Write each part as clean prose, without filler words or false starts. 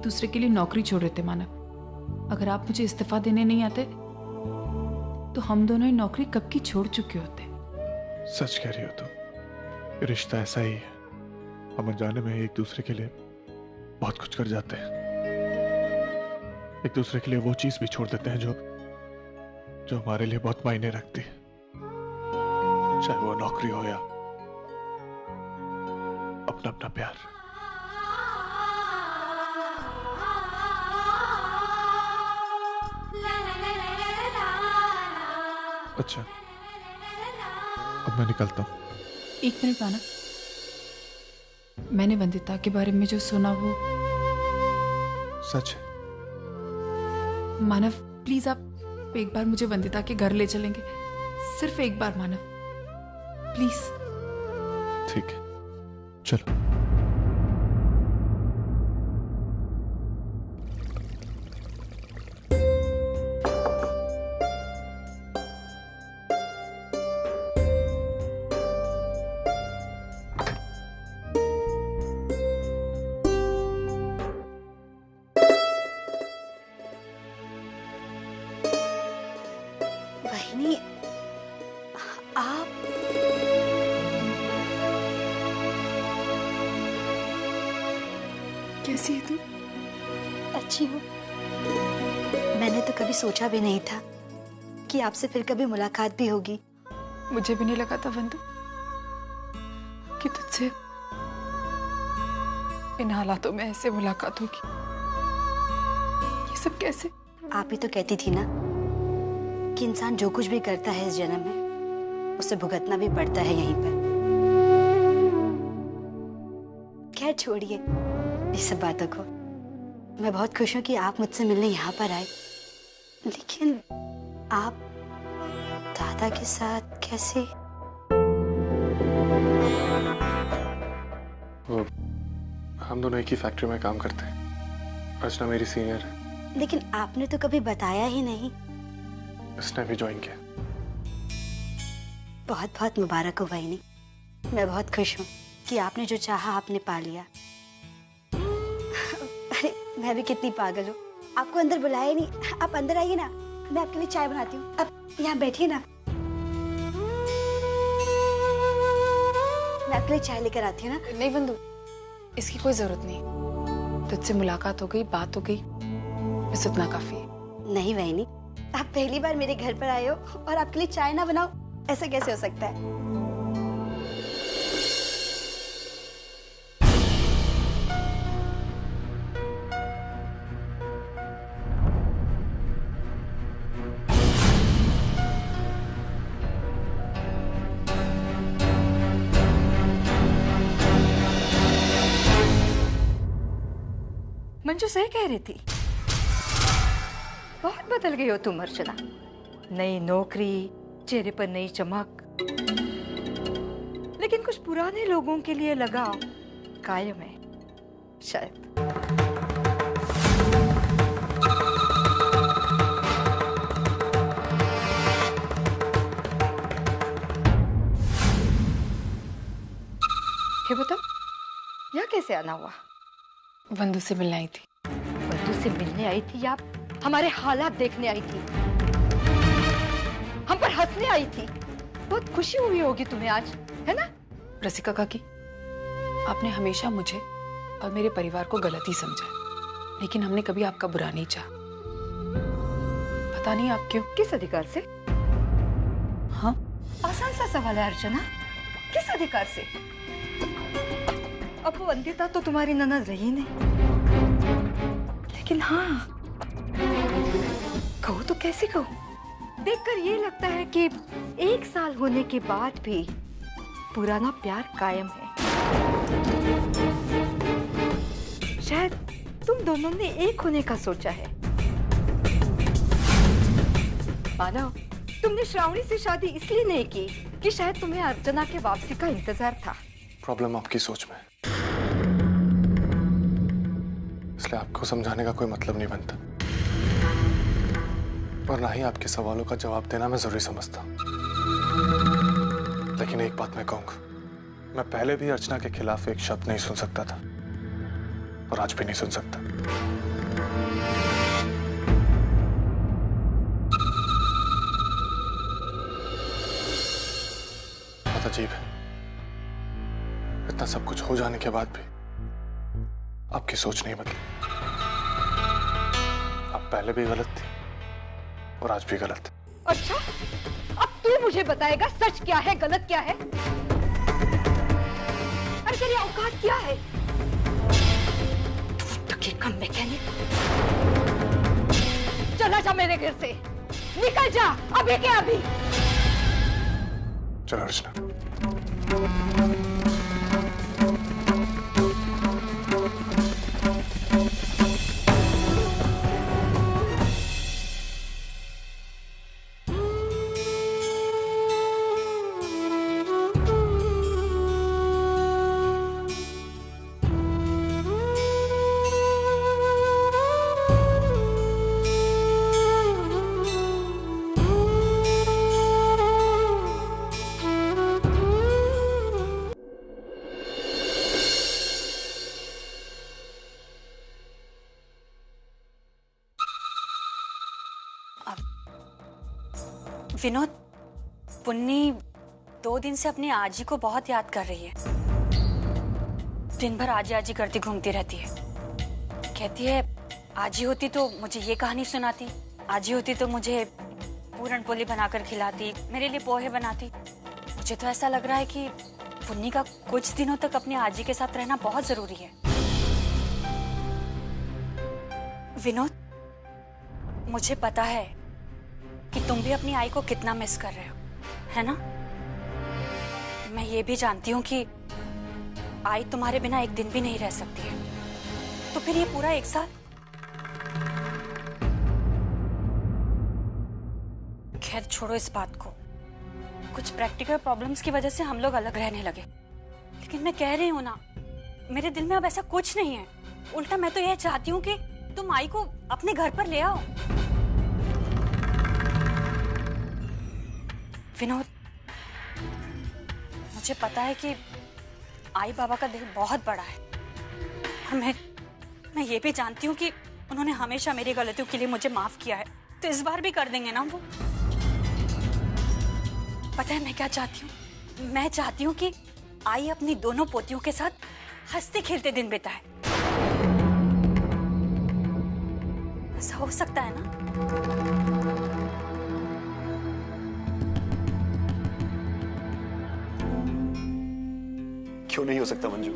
दूसरे के लिए नौकरी छोड़ रहे थे मानव। अगर आप मुझे इस्तीफा देने नहीं आते तो हम दोनों ही नौकरी कब की छोड़ चुके होते। सच कह रही हो तुम, रिश्ता ऐसा ही है, हम अनजाने में एक दूसरे के लिए बहुत कुछ कर जाते हैं, एक दूसरे के लिए वो चीज भी छोड़ देते हैं जो हमारे लिए बहुत मायने रखती है, चाहे वो नौकरी हो या अपना अपना प्यार। अच्छा, अब मैं निकलता हूँ। एक मिनट मानव, मैंने वंदिता के बारे में जो सुना वो सच है? मानव प्लीज आप एक बार मुझे वंदिता के घर ले चलेंगे, सिर्फ एक बार मानव, प्लीज। ठीक है, चलो। बहनी, आप कैसी है तू? अच्छी हो। मैंने तो कभी सोचा भी नहीं था कि आपसे फिर कभी मुलाकात भी होगी। मुझे भी नहीं लगा था वंदु कि तुझसे इन हालातों में ऐसे मुलाकात होगी। ये सब कैसे? आप ही तो कहती थी ना कि इंसान जो कुछ भी करता है इस जन्म में उसे भुगतना भी पड़ता है यहीं पर। खैर छोड़िए ये सब बातों को। मैं बहुत खुश हूँ कि आप मुझसे मिलने यहाँ पर आए, लेकिन आप दादा के साथ कैसे? वो हम दोनों एक ही फैक्ट्री में काम करते हैं। अर्चना मेरी सीनियर है। लेकिन आपने तो कभी बताया ही नहीं। इसने भी ज्वाइन किया। बहुत बहुत मुबारक हो बहनी। मैं बहुत खुश हूँ कि आपने जो चाहा आपने पा लिया। अरे मैं भी कितनी पागल हूँ, आपको अंदर बुलाया ही नहीं। आप अंदर आइए ना, मैं आपके लिए चाय बनाती हूँ। अब यहाँ बैठिए ना, मैं आपके लिए चाय लेकर आती हूँ ना। नहीं वंदु, इसकी कोई जरूरत नहीं। तुझसे मुलाकात हो गई, बात हो गई, बस उतना काफी है। नहीं बहनी, आप पहली बार मेरे घर पर आए हो और आपके लिए चाय ना बनाओ, ऐसा कैसे हो सकता है? मंजू सही कह रही थी, बहुत बदल गई हो तुम अर्चना। नई नौकरी, चेहरे पर नई चमक, लेकिन कुछ पुराने लोगों के लिए लगाव कायम है शायद। ये बताओ, यहाँ कैसे आना हुआ? वंदु से मिलने आई थी। वंदु से मिलने आई थी या हमारे हालात देखने आई थी? हम पर हंसने आई थी? बहुत खुशी हुई होगी तुम्हें आज, है ना? रसिका काकी, आपने हमेशा मुझे और मेरे परिवार को गलत ही समझा, लेकिन हमने कभी आपका बुरा नहीं चाहा। पता नहीं आप क्यों। किस अधिकार से? हाँ, आसान सा सवाल है अर्चना, किस अधिकार से? अब वो वंदिता तो तुम्हारी ननद रही नहीं, लेकिन हाँ, कहूँ तो कैसे कहूँ? देखकर ये लगता है कि 1 साल होने के बाद भी पुराना प्यार कायम है। शायद तुम दोनों ने एक होने का सोचा है। मानो तुमने श्रावणी से शादी इसलिए नहीं की कि शायद तुम्हें अर्चना के वापसी का इंतजार था। प्रॉब्लम आपकी सोच में, इसलिए आपको समझाने का कोई मतलब नहीं बनता, और ना ही आपके सवालों का जवाब देना मैं जरूरी समझता। लेकिन एक बात मैं कहूंगा, मैं पहले भी अर्चना के खिलाफ एक शब्द नहीं सुन सकता था, और आज भी नहीं सुन सकता। बहुत अजीब है, इतना सब कुछ हो जाने के बाद भी आपकी सोच नहीं बदली। आप पहले भी गलत थी और आज भी गलत है। अच्छा, अब तू मुझे बताएगा सच क्या है, गलत क्या है? अरे तेरी औकात क्या है? तू टके का मैकेनिक। चला जा मेरे घर से, निकल जा अभी के अभी। चलो अर्चना। विनोद, पुन्नी 2 दिन से अपनी आजी को बहुत याद कर रही है। दिन भर आजी आजी करती घूमती रहती है। कहती है आजी होती तो मुझे ये कहानी सुनाती, आजी होती तो मुझे पूरन पोली बनाकर खिलाती, मेरे लिए पोहे बनाती। मुझे तो ऐसा लग रहा है कि पुन्नी का कुछ दिनों तक अपनी आजी के साथ रहना बहुत जरूरी है। विनोद, मुझे पता है कि तुम भी अपनी आई को कितना मिस कर रहे हो, है ना? मैं ये भी जानती हूँ कि आई तुम्हारे बिना एक दिन भी नहीं रह सकती है। तो फिर ये पूरा 1 साल? खैर छोड़ो इस बात को। कुछ प्रैक्टिकल प्रॉब्लम्स की वजह से हम लोग अलग रहने लगे, लेकिन मैं कह रही हूँ ना, मेरे दिल में अब ऐसा कुछ नहीं है। उल्टा मैं तो यह चाहती हूँ कि तुम आई को अपने घर पर ले आओ। विनोद, मुझे पता है कि आई बाबा का दिल बहुत बड़ा है, और मैं ये भी जानती हूँ कि उन्होंने हमेशा मेरी गलतियों के लिए मुझे माफ किया है, तो इस बार भी कर देंगे ना वो। पता है मैं क्या चाहती हूँ? मैं चाहती हूँ कि आई अपनी दोनों पोतियों के साथ हंसते खेलते दिन बिताए। ऐसा हो सकता है ना? क्यों नहीं हो सकता मंजू?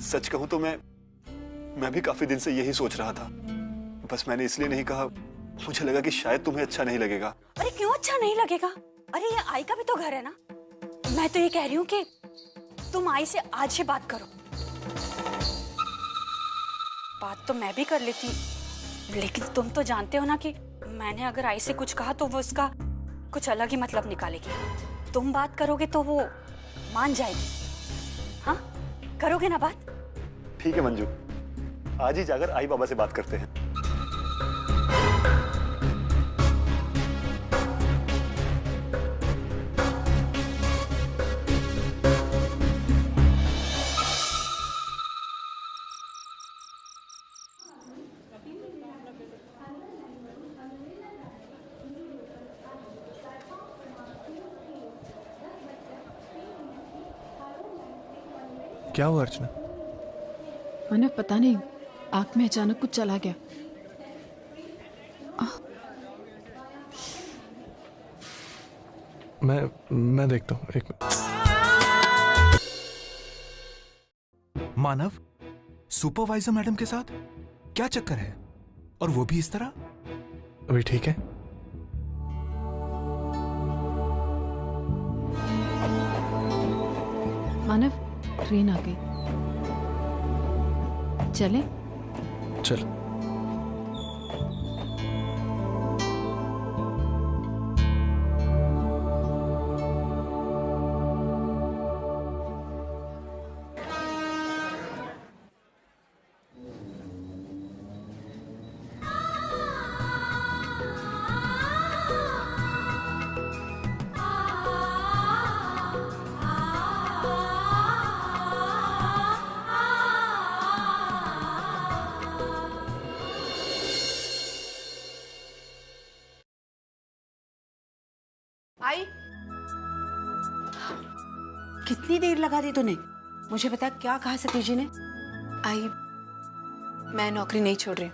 सच कहूं तो मैं भी काफी दिन से यही सोच रहा था। बस मैंने इसलिए नहीं कहा, मुझे लगा कि शायद तुम्हें अच्छा नहीं लगेगा। अरे क्यों अच्छा नहीं लगेगा? अरे ये आई का भी तो घर है ना। मैं तो ये कह रही हूँ कि तुम आई से आज ही बात करो। बात तो मैं भी कर लेती, लेकिन तुम तो जानते हो ना कि मैंने अगर आई से कुछ कहा तो वो उसका कुछ अलग ही मतलब निकालेगी। तुम बात करोगे तो वो मान जाएगी। हाँ, करोगे ना बात? ठीक है मंजू, आज ही जाकर आई बाबा से बात करते हैं। क्या हुआ अर्चना? मानव, पता नहीं, आंख में अचानक कुछ चला गया। मैं देखता हूँ, एक मिनट। मानव, सुपरवाइजर मैडम के साथ क्या चक्कर है? और वो भी इस तरह? अभी ठीक है? मानव, ट्रेन आ गई, चले? चल। कितनी देर लगा दी तूने? मुझे बता, क्या कहा सतीश जी ने? आई, मैं नौकरी नहीं छोड़ रही।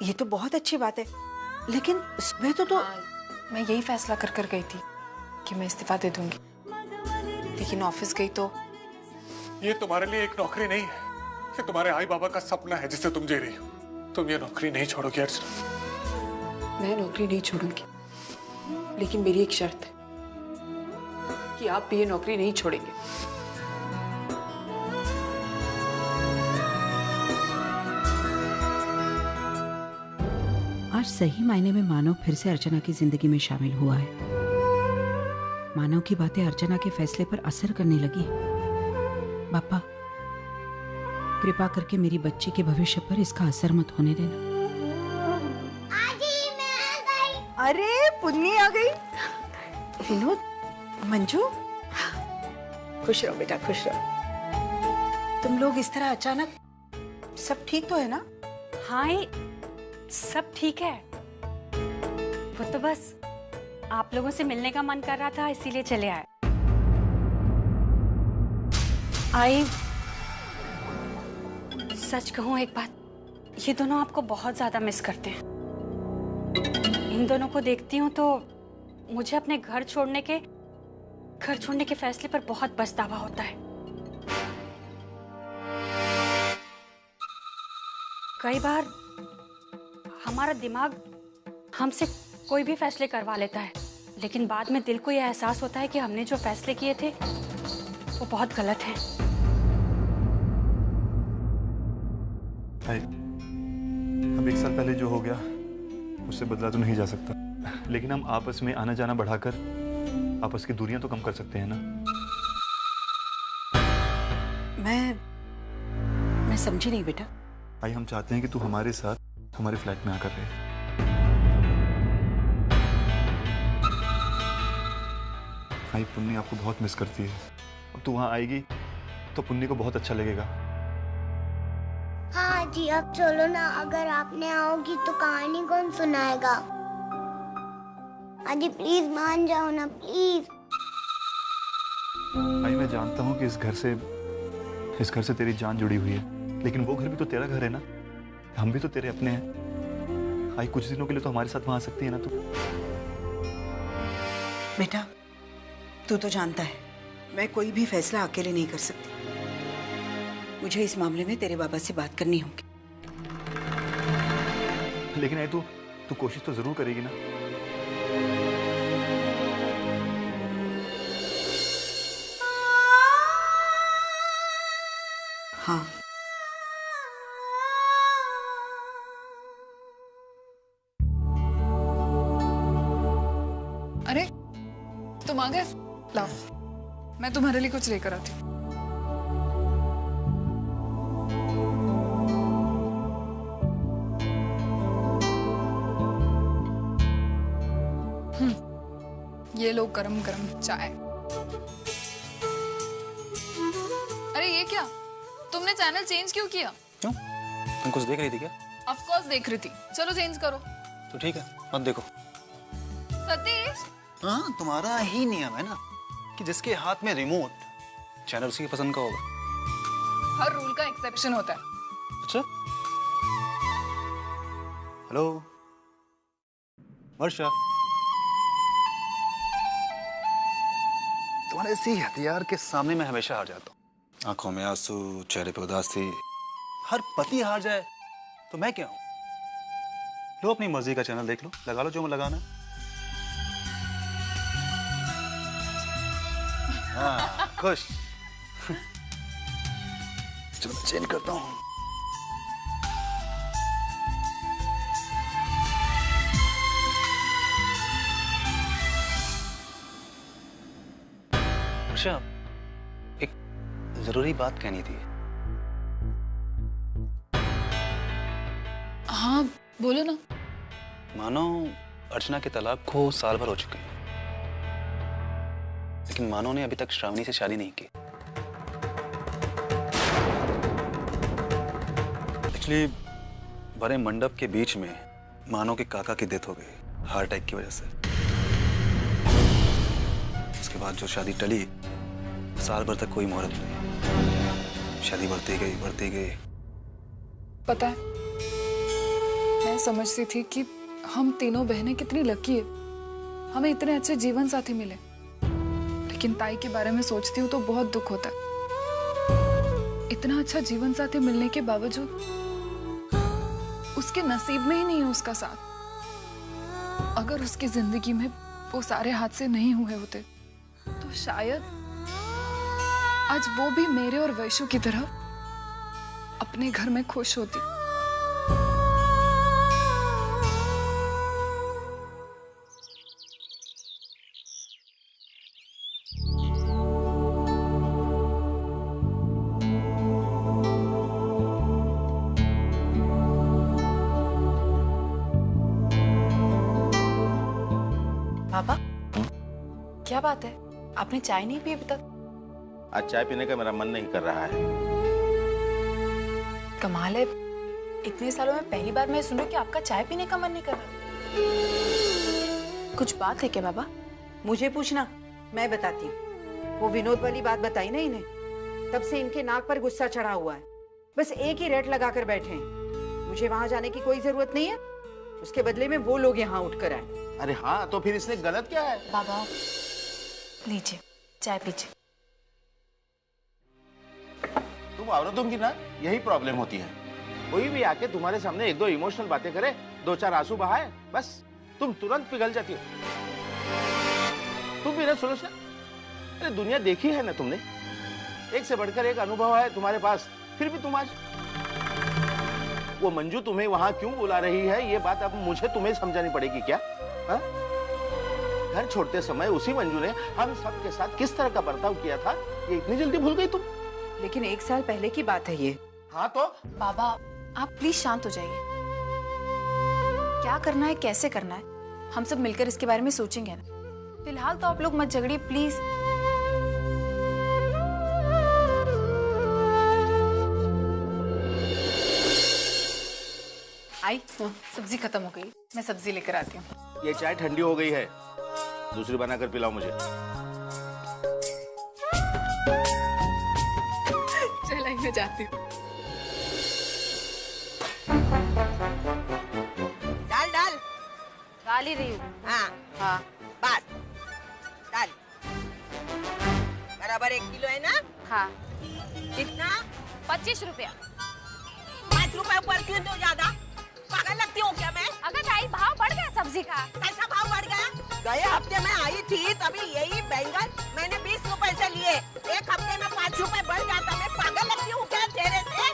ये तो बहुत अच्छी बात है, लेकिन सुबह तो मैं यही फैसला कर गई थी कि मैं इस्तीफा दे दूंगी, लेकिन ऑफिस गई तो। ये तुम्हारे लिए एक नौकरी नहीं है, ये तुम्हारे आई बाबा का सपना है जिसे तुम जी रही हो। तुम ये नौकरी नहीं छोड़ोगी अर्चना। मैं नौकरी नहीं छोड़ूंगी, लेकिन मेरी एक शर्त है कि आप भी ये नौकरी नहीं छोड़ेंगे। आज सही मायने में मानव फिर से अर्चना की जिंदगी में शामिल हुआ है। मानव की बातें अर्चना के फैसले पर असर करने लगी। पापा, कृपा करके मेरी बच्ची के भविष्य पर इसका असर मत होने देना। अरे पुन्नी आ गई। विनोद, मंजू, खुश रहो बेटा, खुश रहो। तुम लोग इस तरह अचानक, सब ठीक तो है ना? हाँ, सब ठीक है। वो तो बस आप लोगों से मिलने का मन कर रहा था, इसीलिए चले आए। आई, सच कहूं एक बात, ये दोनों आपको बहुत ज्यादा मिस करते हैं। इन दोनों को देखती हूँ तो मुझे अपने घर छोड़ने के फैसले पर बहुत पछतावा होता है। कई बार हमारा दिमाग हमसे कोई भी फैसले करवा लेता है, लेकिन बाद में दिल को यह एहसास होता है कि हमने जो फैसले किए थे वो बहुत गलत हैं। अब 1 साल पहले जो हो गया उससे बदला तो नहीं जा सकता, लेकिन हम आपस में आना जाना बढ़ाकर आपस की दूरियां तो कम कर सकते हैं ना। मैं समझी नहीं बेटा। आई, हम चाहते हैं कि तू हमारे साथ हमारे फ्लैट में आकर रहे। आई, पुन्नी आपको बहुत मिस करती है। अब तू वहां आएगी तो पुन्नी को बहुत अच्छा लगेगा। हाँ जी, अब चलो ना, अगर आपने आओगी तो कहानी कौन सुनाएगा? आजी प्लीज मान जाओ ना, प्लीज। आई, मैं जानता हूँ कि इस घर से तेरी जान जुड़ी हुई है, लेकिन वो घर भी तो तेरा घर है ना, हम भी तो तेरे अपने हैं। आई, कुछ दिनों के लिए तो हमारे साथ वहां आ सकती है ना तू? बेटा, तू तो जानता है मैं कोई भी फैसला अकेले नहीं कर सकती। मुझे इस मामले में तेरे बाबा से बात करनी होगी। लेकिन आई, तू कोशिश तो जरूर करेगी ना? हाँ। अरे तुम आ गए? लाओ, मैं तुम्हारे लिए कुछ लेकर आती हूँ। ये लो गरम गरम चाय। अरे ये क्या, तुमने चैनल चेंज क्यों किया? क्यों? तुम कुछ देख रही थी क्या? ऑफ कोर्स देख रही थी। चलो चेंज करो। तो ठीक है, मत देखो। सतीश, हाँ, तुम्हारा ही नियम है ना कि जिसके हाथ में रिमोट, चैनल उसी की पसंद का होगा। हर रूल का एक्सेप्शन होता है। अच्छा, हेलो वर्षा, तुम्हारे इसी हथियार के सामने मैं हमेशा हार जाता हूँ। आंखों में आंसू, चेहरे पे उदासी। हर पति हार जाए तो मैं क्या हूं? लो अपनी मर्जी का चैनल देख लो, लगा लो जो मैं लगाना है। हाँ, खुश। चलो मैं चेंज करता हूँ। वर्षा, एक जरूरी बात कहनी थी। हाँ बोलो ना। मानो अर्चना के तलाक को साल भर हो चुके हैं, लेकिन मानो ने अभी तक श्रावणी से शादी नहीं की। एक्चुअली बड़े मंडप के बीच में मानो के काका की डेथ हो गई, हार्ट अटैक की वजह से। उसके बाद जो शादी टली, साल भर तक कोई मुहूर्त नहीं। शादी बढ़ती गई। पता है, मैं समझती थी कि हम तीनों बहनें कितनी लकी है, हमें इतने अच्छे जीवन साथी मिले। लेकिन ताई के बारे में सोचती हूँ तो बहुत दुख होता है। इतना अच्छा जीवन साथी मिलने के बावजूद उसके नसीब में ही नहीं है उसका साथ। अगर उसकी जिंदगी में वो सारे हादसे नहीं हुए होते तो शायद आज वो भी मेरे और वैशु की तरह अपने घर में खुश होती। पापा, क्या बात है? आपने चाय नहीं पी अभी तक? आज चाय पीने का मेरा मन नहीं कर रहा है। कमाल है, इतने सालों में पहली बार मैं सुन रही हूँ कि आपका चाय पीने का मन नहीं कर रहा। कुछ बात है क्या बाबा? मुझे पूछना, मैं बताती हूँ। वो विनोद वाली बात बताई ना इन्हें, तब से इनके नाक पर गुस्सा चढ़ा हुआ है। बस एक ही रेट लगाकर बैठे हैं। मुझे वहां जाने की कोई जरूरत नहीं है, उसके बदले में वो लोग यहाँ उठकर आए। अरे हाँ, तो फिर इसने गलत क्या है? बाबा लीजिए चाय पीजिए। तुम औरतों की ना यही प्रॉब्लम होती है। कोई भी आके तुम्हारे सामने एक दो इमोशनल बातें करे, दो चार आंसू बहाए, बस तुम तुरंत पिघल जाती हो। तुम भी ना सुलोचना, अरे दुनिया देखी है ना तुमने, एक से बढ़कर एक अनुभव है तुम्हारे पास, फिर भी तुम आज वो मंजू तुम्हें वहां क्यों बुला रही है, ये बात अब मुझे तुम्हें समझानी पड़ेगी क्या? हा? घर छोड़ते समय उसी मंजू ने हम सब के साथ किस तरह का बर्ताव किया था, ये इतनी जल्दी भूल गई तुम? लेकिन 1 साल पहले की बात है ये। हाँ तो बाबा आप प्लीज शांत हो जाइए। क्या करना है, कैसे करना है, हम सब मिलकर इसके बारे में सोचेंगे ना। फिलहाल तो आप लोग मत झगड़िए प्लीज। आई सब्जी खत्म हो गई, मैं सब्जी लेकर आती हूँ। ये चाय ठंडी हो गई है, दूसरी बनाकर पिलाओ मुझे। चल आई मैं जाती हूँ। डाल डाल डाल ही रही हूँ। हाँ हाँ बस डाल। बराबर 1 किलो है ना? हाँ। कितना? 25 रुपया। 5 रुपए ऊपर क्यों दो ज्यादा? पागल लगती हूँ क्या मैं? अगर ताई भाव बढ़ गया सब्जी का। कैसा भाव बढ़ गया? गए हफ्ते में आई थी तभी यही बैंगन मैंने 20 रुपए से लिए, एक हफ्ते में 5 रुपए बढ़ जाता। मैं पागल लगती हूँ क्या तेरे से?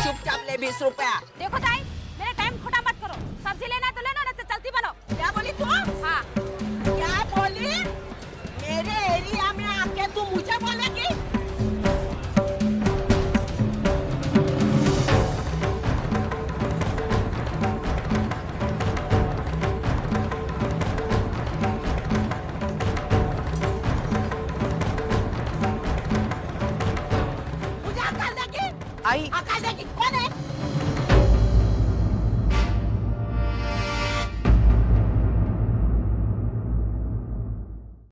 चुपचाप ले 20 रुपया। देखो ताई, मेरा टाइम खोटा मत करो। सब्जी लेना तो लेना, नहीं तो चलती बनो। क्या बोली तू? हाँ। क्या बोली? मेरे एरिया में आके तू मुझे बोलेगी? आई अकल देगी?